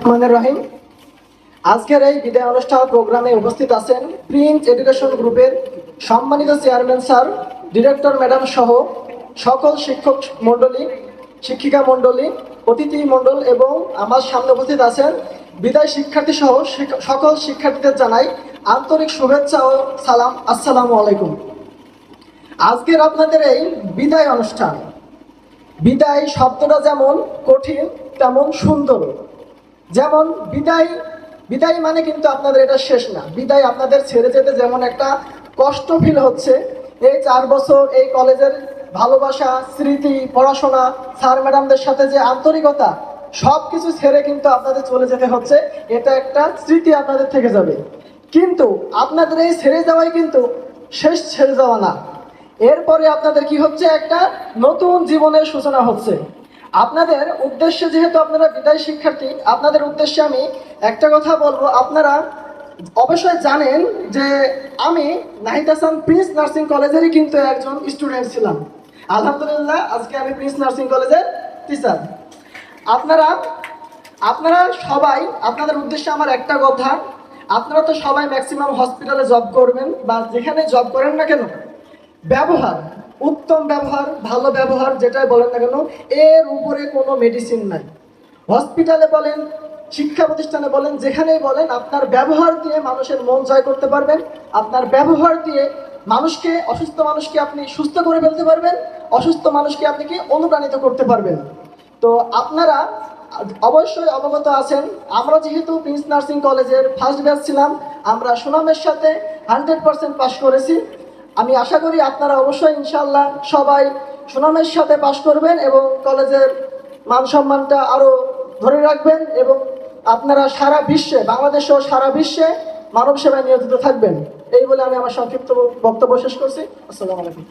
রহমানির রহিম। আজকের এই বিদায় অনুষ্ঠান প্রোগ্রামে উপস্থিত আছেন প্রিন্স এডুকেশন গ্রুপের সম্মানিত চেয়ারম্যান স্যার, ডিরেক্টর ম্যাডাম সহ সকল শিক্ষক মণ্ডলী, শিক্ষিকা মণ্ডলী, অতিথি মণ্ডল এবং আমার সামনে উপস্থিত আছেন বিদায় শিক্ষার্থী সহ সকল শিক্ষার্থীদের জানাই আন্তরিক শুভেচ্ছা ও সালাম। আসসালামু আলাইকুম। আজকের আপনাদের এই বিদায় অনুষ্ঠান, বিদায় শব্দটা যেমন কঠিন তেমন সুন্দর। যেমন বিদায়, বিদায় মানে কিন্তু আপনাদের এটা শেষ না। বিদায় আপনাদের ছেড়ে যেতে যেমন একটা কষ্ট ফিল হচ্ছে, এই 4 বছর এই কলেজের ভালোবাসা, স্মৃতি, পড়াশোনা, স্যার ম্যাডামদের সাথে যে আন্তরিকতা, সব কিছু ছেড়ে কিন্তু আপনাদের চলে যেতে হচ্ছে। এটা একটা স্মৃতি আপনাদের থেকে যাবে, কিন্তু আপনাদের এই ছেড়ে যাওয়াই কিন্তু শেষ ছেড়ে যাওয়া না। এরপরে আপনাদের কি হচ্ছে, একটা নতুন জীবনের সূচনা হচ্ছে। আপনাদের উদ্দেশ্যে, যেহেতু আপনারা বিদায় শিক্ষার্থী, আপনাদের উদ্দেশ্যে আমি একটা কথা বলবো। আপনারা অবশ্যই জানেন যে আমি নাহিদ হাসান প্রিন্স নার্সিং কলেজেরই কিন্তু একজন স্টুডেন্ট ছিলাম। আলহামদুলিল্লাহ আজকে আমি প্রিন্স নার্সিং কলেজের টিচার। আপনারা আপনারা সবাই, আপনাদের উদ্দেশ্যে আমার একটা কথা, আপনারা তো সবাই ম্যাক্সিমাম হসপিটালে জব করবেন বা যেখানে জব করেন না কেন, ব্যবহার, উত্তম ব্যবহার, ভালো ব্যবহার যেটাই বলেন না কেন, এর উপরে কোনো মেডিসিন নাই। হসপিটালে বলেন, শিক্ষা প্রতিষ্ঠানে বলেন, যেখানেই বলেন, আপনার ব্যবহার দিয়ে মানুষের মন জয় করতে পারবেন। আপনার ব্যবহার দিয়ে মানুষকে, অসুস্থ মানুষকে আপনি সুস্থ করে ফেলতে পারবেন, অসুস্থ মানুষকে আপনি কি অনুপ্রাণিত করতে পারবেন। তো আপনারা অবশ্যই অবগত আছেন, আমরা যেহেতু প্রিন্স নার্সিং কলেজের ফার্স্ট ব্যাচ ছিলাম, আমরা সুনামের সাথে 100% পাস করেছি। আমি আশা করি আপনারা অবশ্যই ইনশাআল্লাহ সবাই সুনামের সাথে পাশ করবেন এবং কলেজের মান সম্মানটা আরও ধরে রাখবেন এবং আপনারা সারা বিশ্বে, বাংলাদেশ সহ সারা বিশ্বে মানব সেবায় নিয়োজিত থাকবেন। এই বলে আমি আমার সংক্ষিপ্ত বক্তব্য শেষ করছি। আসসালামু আলাইকুম।